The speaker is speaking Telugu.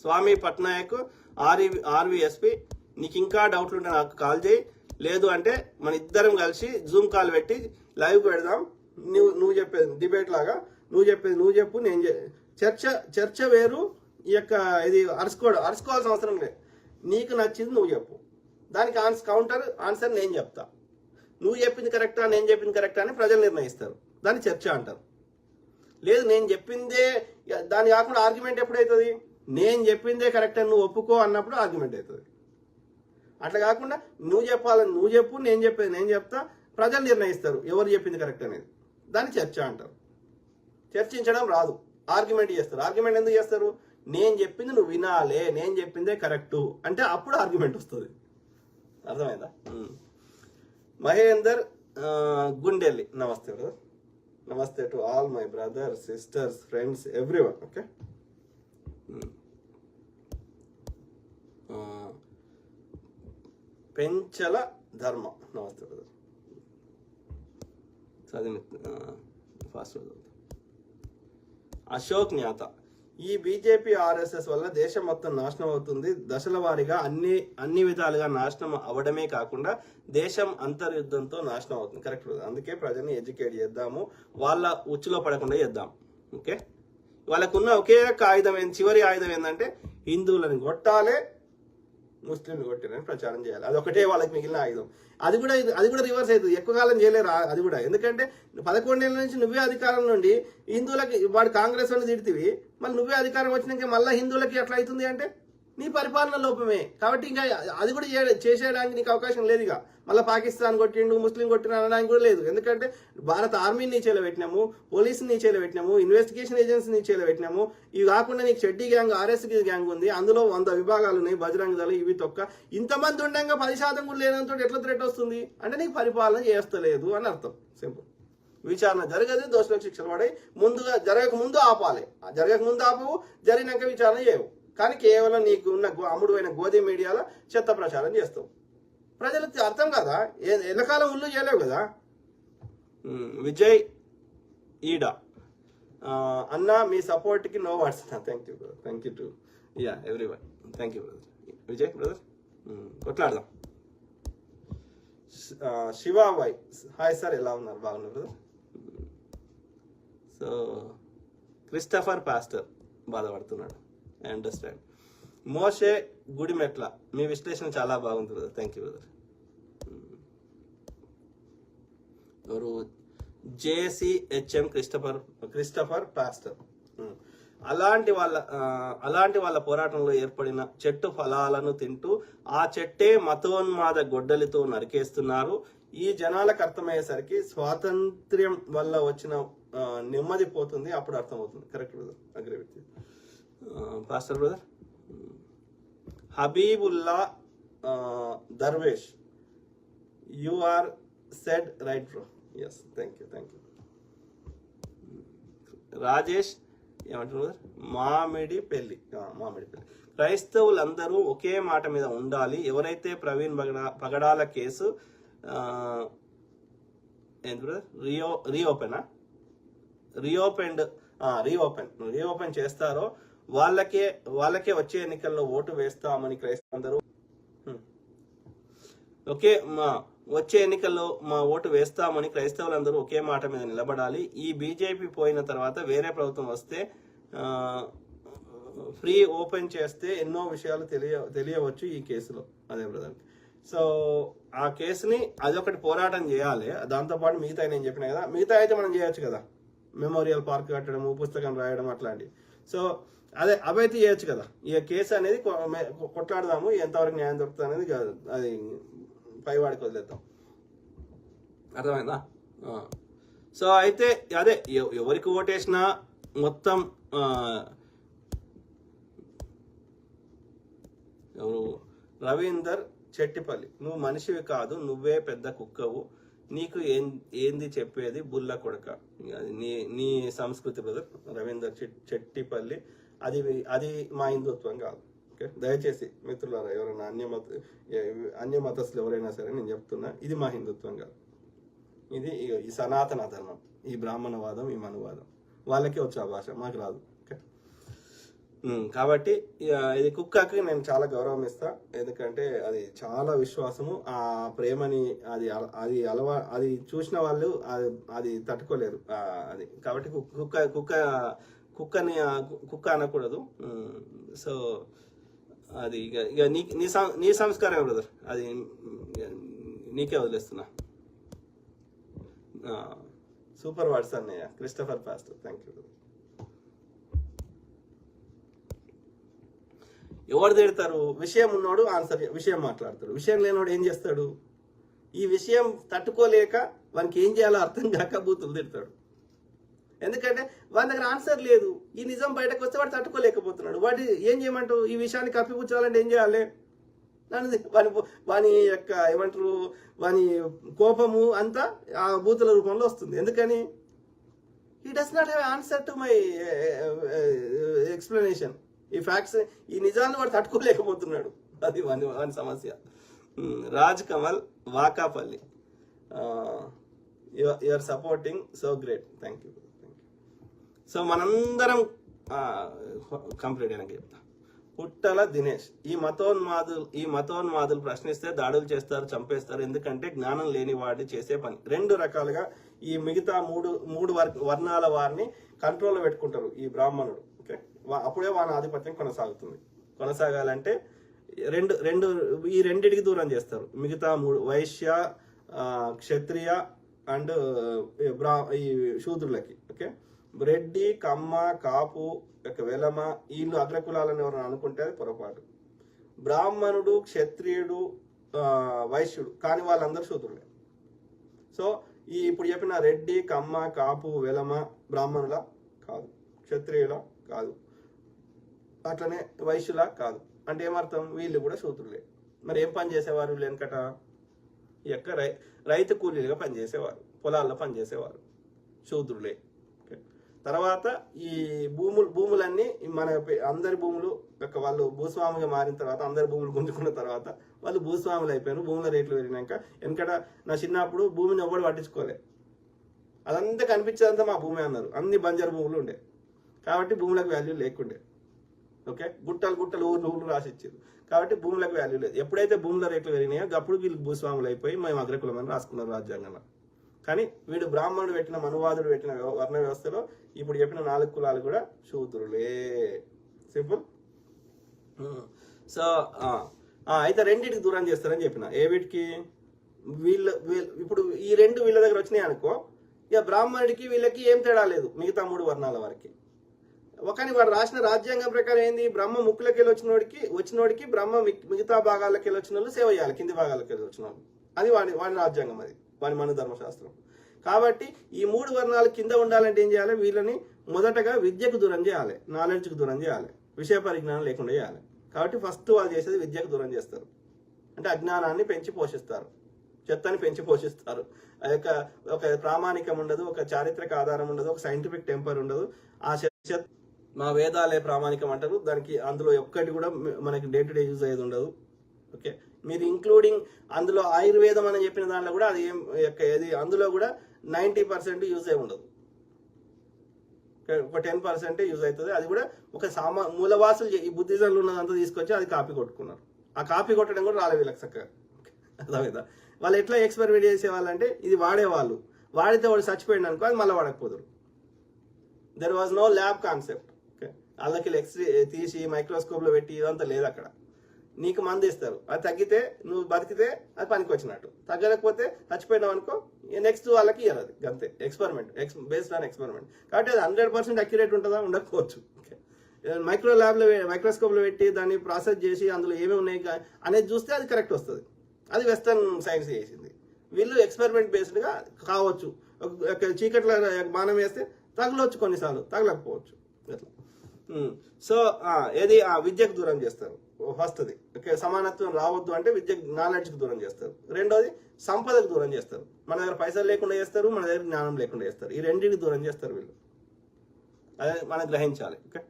స్వామి పట్నాయక్ ఆర్వీఎస్పి. నీకు ఇంకా డౌట్లు ఉంటే నాకు కాల్ చేయి, లేదు అంటే మన ఇద్దరం కలిసి జూమ్ కాల్ పెట్టి లైవ్ పెడదాం. నువ్వు చెప్పేది డిబేట్ లాగా, నువ్వు చెప్పేది నువ్వు చెప్పు, నేను చర్చ వేరు. ఈ యొక్క ఇది అరుచుకోవాల్సిన అవసరం లేదు. నీకు నచ్చింది నువ్వు చెప్పు, దానికి కౌంటర్ ఆన్సర్ నేను చెప్తా. నువ్వు చెప్పింది కరెక్టా నేను చెప్పింది కరెక్టా అని ప్రజలు నిర్ణయిస్తారు, దాన్ని చర్చ అంటారు. లేదు నేను చెప్పిందే, దాని కాకుండా ఆర్గ్యుమెంట్ ఎప్పుడవుతుంది? నేను చెప్పిందే కరెక్ట్ అని నువ్వు ఒప్పుకో అన్నప్పుడు ఆర్గ్యుమెంట్ అవుతుంది. అట్లా కాకుండా నువ్వు చెప్పాలని నువ్వు చెప్పు, నేను చెప్పేది నేను చెప్తా, ప్రజలు నిర్ణయిస్తారు ఎవరు చెప్పింది కరెక్ట్ అనేది. దాన్ని చర్చ అంటారు. చర్చించడం రాదు, ఆర్గ్యుమెంట్ చేస్తారు. ఆర్గ్యుమెంట్ ఎందుకు చేస్తారు? నేను చెప్పింది నువ్వు వినాలే, నేను చెప్పిందే కరెక్టు అంటే అప్పుడు ఆర్గ్యుమెంట్ వస్తుంది. అర్థమైందా? మహేందర్ గుండెల్లి, నమస్తే బ్రదర్. నమస్తే to all my brothers, sisters, friends, everyone. Okay, Penchala ధర్మ, నమస్తే బ్రదర్. చదివి ఫాస్ట్ అశోక్ జ్ఞాత. ఈ బీజేపీ ఆర్ఎస్ఎస్ వల్ల దేశం మొత్తం నాశనం అవుతుంది. దశల వారీగా అన్ని విధాలుగా నాశనం అవడమే కాకుండా దేశం అంతర్యుద్ధంతో నాశనం అవుతుంది. కరెక్ట్. అందుకే ప్రజల్ని ఎడ్యుకేట్ చేద్దాము, వాళ్ళ ఉచ్చులో పడకుండా చేద్దాం. ఓకే, వాళ్ళకున్న ఒకే ఆయుధం ఏంటి? చివరి ఆయుధం ఏంటంటే హిందువులను కొట్టాలి, ముస్లింలు కొట్టారని ప్రచారం చేయాలి. అది ఒకటే వాళ్ళకి మిగిలిన ఆయుధం. అది కూడా రివర్స్ అవుతుంది. ఎక్కువ కాలం చేయలేరు అది కూడా. ఎందుకంటే 11 ఏళ్ళ నుంచి నువ్వే అధికారం నుండి హిందువులకి, వాడు కాంగ్రెస్ అని తిడితివి, మళ్ళీ నువ్వే అధికారం వచ్చినాక మళ్ళీ హిందువులకి ఎట్లా అవుతుంది అంటే నీ పరిపాలన లోపమే. కాబట్టి ఇంకా అది కూడా చేసేయడానికి నీకు అవకాశం లేదు. ఇక మళ్ళీ పాకిస్తాన్ కొట్టిండు, ముస్లిం కొట్టిన అనడానికి కూడా లేదు. ఎందుకంటే భారత ఆర్మీని నీ చేలో పెట్టినాము, పోలీసుని నీ చేలో పెట్టినాము, ఇన్వెస్టిగేషన్ ఏజెన్సీ నీ చేలో పెట్టినాము. ఇవి కాకుండా నీకు చెడ్డీ గ్యాంగ్, ఆర్ఎస్ గ్యాంగ్ ఉంది, అందులో 100 విభాగాలు ఉన్నాయి, బజరంగ దళం, ఇవి తొక్క. ఇంతమంది ఉండగా 10% కూడా లేనంతో ఎట్లా థ్రెట్ వస్తుంది అంటే నీకు పరిపాలన చేస్తలేదు అని అర్థం. సింపుల్. విచారణ జరగదు, దోషులకు శిక్షలు పడాయి. ముందుగా జరగక ముందు ఆపాలి, జరగక ముందు ఆపవు, జరిగినాక విచారణ చేయవు. కానీ కేవలం నీకు ఉన్న అమ్ముడుపోయిన గోధి మీడియాలో చెత్త ప్రచారం చేస్తావు. ప్రజలకు అర్థం కదా, ఎల్లకాలం ఉల్లు చేయలేవు కదా. విజయ్ ఈడా అన్న, మీ సపోర్ట్కి no words. Thank you brother, thank you to everyone. Thank you brother. Vijay brother, కొట్లాడదాం. శివాబాయ్, హాయ్ సార్, ఎలా ఉన్నారు? బాగున్నారు బ్రదర్. సో క్రిస్టఫర్ పాస్టర్ బాధపడుతున్నాడు, ఐ అండర్స్టాండ్. మోషే గుడిమెట్ల, మీ విశ్లేషణ చాలా బాగుంది బ్రదర్. Thank you brother. ఎవరు? జేసిహెచ్ఎం క్రిస్టఫర్ పాస్టర్. అలాంటి వాళ్ళ పోరాటంలో ఏర్పడిన చెట్టు ఫలాలను తింటూ ఆ చెట్టే మతోన్మాద గొడ్డలితో నరికేస్తున్నారు. ఈ జనాలకు అర్థమయ్యేసరికి స్వాతంత్ర్యం వల్ల వచ్చిన నెమ్మది పోతుంది, అప్పుడు అర్థమవుతుంది. Correct brother, agree with you pastor brother. Habibullah Darvesh, you are said right bro. Yes, thank you. Rajesh ఏమంటారు? మామిడి పెళ్లి. క్రైస్తవులందరూ ఒకే మాట మీద ఉండాలి. ఎవరైతే ప్రవీణ్ పగడాల కేసు ఏంటి బ్రదర్, రీఓపెన్ చేస్తారో వాళ్ళకే వచ్చే ఎన్నికల్లో ఓటు వేస్తామని క్రైస్తవులందరూ వచ్చే ఎన్నికల్లో మా ఓటు వేస్తామని క్రైస్తవులందరూ ఒకే మాట మీద నిలబడాలి. ఈ బీజేపీ పోయిన తర్వాత వేరే ప్రభుత్వం వస్తే ఫ్రీ ఓపెన్ చేస్తే ఎన్నో విషయాలు తెలియవచ్చు ఈ కేసులో. అదే బ్రదర్. సో ఆ కేసుని అదొకటి పోరాటం చేయాలి. దాంతోపాటు మిగతా నేను చెప్పిన కదా, మిగతా అయితే మనం చేయొచ్చు కదా, మెమోరియల్ పార్క్ కట్టడము, పుస్తకం రాయడం అట్లాంటివి. సో అవైతే చేయొచ్చు కదా. ఈ కేసు అనేది కొట్లాడదాము, ఎంతవరకు న్యాయం దొరుకుతుంది అనేది కాదు, అది పైవాడికి వదిలేద్దాం. అర్థమైందా? సో అయితే అదే ఎవరికి ఓటేసినా మొత్తం ఎవరు? రవీందర్ చెట్టిపల్లి, నువ్వు మనిషివి కాదు, నువ్వే పెద్ద కుక్కవు, నీకు ఏంది చెప్పేది బుల్ల కొడక. నీ సంస్కృతి బ్రదర్. రవీందర్ చెట్టిపల్లి, అది మా హిందుత్వం కాదు. ఓకే, దయచేసి మిత్రులారా, ఎవరైనా అన్య మతస్థులు ఎవరైనా సరే నేను చెప్తున్నా, ఇది మా హిందుత్వం కాదు. ఇది ఈ సనాతన ధర్మం, ఈ బ్రాహ్మణవాదం, ఈ మనువాదం వాళ్ళకే వచ్చే ఆ భాష, మాకు రాదు. ఓకే, కాబట్టి ఇది కుక్కకి నేను చాలా గౌరవం ఇస్తా, ఎందుకంటే అది చాలా విశ్వాసము. ఆ ప్రేమని అది చూసిన వాళ్ళు అది తట్టుకోలేరు. అది కాబట్టి కుక్క అనకూడదు. సో అది ఇక నీ సంస్కారం బ్రదర్, అది నీకే వదిలేస్తున్నా. సూపర్ వర్డ్స్ అన్నయ్య క్రిస్టఫర్ పాస్టర్, థ్యాంక్ యూ. ఎవరు తిడతారు? విషయం ఉన్నోడు విషయం మాట్లాడతాడు, విషయం లేనోడు ఏం చేస్తాడు? ఈ విషయం తట్టుకోలేక వానికి ఏం చేయాలో అర్థం కాక బూతులు తిడతాడు. ఎందుకంటే వాని దగ్గర ఆన్సర్ లేదు. ఈ నిజం బయటకు వస్తే వాడు తట్టుకోలేకపోతున్నాడు. వాడు ఏం చేయమంటావు? ఈ విషయాన్ని కప్పిపుచ్చాలంటే ఏం చేయాలి? వాని యొక్క ఏమంటారు, వాని కోపము అంతా ఆ బూతుల రూపంలో వస్తుంది. ఎందుకని? He does not have answer to my explanation. ఈ ఫ్యాక్ట్స్, ఈ నిజాన్ని వాడు తట్టుకోలేకపోతున్నాడు. అది వాని సమస్య. Raj Kamal Vakapalli, you're supporting so great, thank you. So మనందరం కంప్లీట్ అయినాక చెప్తా. పుట్టల దినేష్, ఈ మతోన్మాదులు ప్రశ్నిస్తే దాడులు చేస్తారు, చంపేస్తారు. ఎందుకంటే జ్ఞానం లేని వాడి చేసే పని. రెండు రకాలుగా ఈ మిగతా మూడు వర్ణాల వారిని కంట్రోల్లో పెట్టుకుంటారు ఈ బ్రాహ్మణుడు. ఓకే, అప్పుడే వాని ఆధిపత్యం కొనసాగాలంటే ఈ రెండిటికి దూరం చేస్తారు. మిగతా వైశ్య, క్షత్రియ అండ్ ఈ శూద్రులకి. ఓకే, రెడ్డి, కమ్మ, కాపు, వెలమ వీళ్ళు అగ్రకులాలని ఎవరైనా అనుకుంటే అది పొరపాటు. బ్రాహ్మణుడు, క్షత్రియుడు, వైశ్యుడు కానీ వాళ్ళందరూ శూద్రులే. సో ఇప్పుడు చెప్పిన రెడ్డి, కమ్మ, కాపు, వెలమ బ్రాహ్మణుల కాదు, క్షత్రియుల కాదు, అట్లనే వైశ్యుల కాదు. అంటే ఏమర్థం? వీళ్ళు కూడా శూద్రులే. మరి ఏం పని చేసేవారు వీళ్ళు? వెనకట ఈ యొక్క రైతు కూలీలుగా పనిచేసేవారు, పొలాల్లో పనిచేసేవారు, శూద్రులే. తర్వాత ఈ భూములన్నీ మన అందరి భూములు వాళ్ళు భూస్వామిగా మారిన తర్వాత, అందరి భూములు గుంజుకున్న తర్వాత వాళ్ళు భూస్వాములు అయిపోయారు. భూముల రేట్లు పెరిగినాక, వెనకట నా చిన్నప్పుడు భూమిని ఎవ్వడు పట్టించుకోలే, అదంతా కనిపించేదంతా మా భూమి అన్నారు. అన్ని బంజరు భూములు ఉండే కాబట్టి భూములకు వాల్యూ లేకుండే. ఓకే, గుట్టలు ఊర్లు రాసిచ్చారు కాబట్టి భూములకు వాల్యూ లేదు. ఎప్పుడైతే భూముల రేట్లు పెరిగినాయో అప్పుడు వీళ్ళు భూస్వాములు అయిపోయి మేము అగ్రకులమని రాసుకున్నారు రాజ్యాంగంలో. కానీ వీడు బ్రాహ్మణుడు పెట్టిన, మనువాదుడు పెట్టిన వర్ణ వ్యవస్థలో ఇప్పుడు చెప్పిన 4 కులాలు కూడా శూద్రులే. సింపుల్. సో అయితే రెండింటికి దూరం చేస్తారని చెప్పిన. ఏ వీటికి? ఇప్పుడు ఈ రెండు వీళ్ళ దగ్గర వచ్చినాయి అనుకో, ఇక బ్రాహ్మణుడికి వీళ్ళకి ఏం తేడా లేదు మిగతా 3 వర్ణాల వారికి. కానీ వాడు రాసిన రాజ్యాంగం ప్రకారం ఏంది? బ్రహ్మ ముక్కులకి వెళ్ళి వచ్చినోడికి బ్రహ్మ మిగతా భాగాలకి వెళ్ళి వచ్చిన వాళ్ళు సేవ చేయాలి, కింది భాగాలకి వెళ్ళి వచ్చిన వాళ్ళు. అది వాడి రాజ్యాంగం, అది వాడి మన ధర్మశాస్త్రం. కాబట్టి ఈ 3 వర్ణాలు కింద ఉండాలంటే ఏం చేయాలి? వీళ్ళని మొదటగా విద్యకు దూరం చేయాలి, నాలెడ్జ్కి దూరం చేయాలి, విషయ పరిజ్ఞానం లేకుండా చేయాలి. కాబట్టి ఫస్ట్ వాళ్ళు చేసేది విద్యకు దూరం చేస్తారు. అంటే అజ్ఞానాన్ని పెంచి పోషిస్తారు, చెత్తని పెంచి పోషిస్తారు. ఒక ప్రామాణికం ఉండదు, ఒక చారిత్రక ఆధారం ఉండదు, ఒక సైంటిఫిక్ టెంపర్ ఉండదు. ఆ మా వేదాలే ప్రామాణికం అంటారు, దానికి అందులో ఒక్కటి కూడా మనకి డే టు డే యూజ్ అయ్యేది ఉండదు. ఓకే, మీరు ఇంక్లూడింగ్ అందులో ఆయుర్వేదం అని చెప్పిన దాంట్లో కూడా అది అందులో కూడా 90% యూజ్ అయి ఉండదు, ఒక 10% యూజ్ అవుతుంది. అది కూడా ఒక మూలవాసులు ఈ బుద్ధిజంలో ఉన్నదంతా తీసుకొచ్చి అది కాపీ కొట్టుకున్నారు. ఆ కాపీ కొట్టడం కూడా రాలే వీళ్ళకి చక్కగా. అర్థమైందా? వాళ్ళు ఎట్లా ఎక్స్పెరిమెంట్ చేసేవాళ్ళంటే ఇది వాడేవాళ్ళు, వాడితే వాడు చచ్చిపోయింది అనుకో అది మళ్ళీ వాడకపోదురు. There was no lab concept. Okay, వాళ్ళకి ఎక్స్రే తీసి మైక్రోస్కోప్లో పెట్టి ఇదంతా లేదు అక్కడ. నీకు మంది ఇస్తారు, అది తగ్గితే నువ్వు బతికితే అది పనికి వచ్చినట్టు, తగ్గలేకపోతే చచ్చిపోయినావు అనుకో నెక్స్ట్ వాళ్ళకి ఇవ్వాలి. అది అంతే, ఎక్స్పెరిమెంట్ బేస్డ్ ఆన్ ఎక్స్పెరిమెంట్. కాబట్టి అది 100% అక్యురేట్ ఉంటుందా? ఉండకపోవచ్చు. మైక్రోస్కోప్లో పెట్టి దాన్ని ప్రాసెస్ చేసి అందులో ఏమేమి ఉన్నాయి అనేది చూస్తే అది కరెక్ట్ వస్తుంది. అది వెస్టర్న్ సైన్స్ చేసింది. వీళ్ళు ఎక్స్పెరిమెంట్ బేస్డ్గా కావచ్చు. చీకట్ల బాణం వేస్తే తగలవచ్చు, కొన్నిసార్లు తగలకపోవచ్చు. అట్లా. సో ఏది విద్యకు దూరం చేస్తారు ఫస్ట్ది. ఓకే, సమానత్వం రావద్దు అంటే నాలెడ్జ్కి దూరం చేస్తారు. రెండోది సంపదకు దూరం చేస్తారు. మన దగ్గర పైసలు లేకుండా చేస్తారు, మన దగ్గర జ్ఞానం లేకుండా చేస్తారు. ఈ రెండింటికి దూరం చేస్తారు వీళ్ళు. అదే మనం గ్రహించాలి. ఓకే.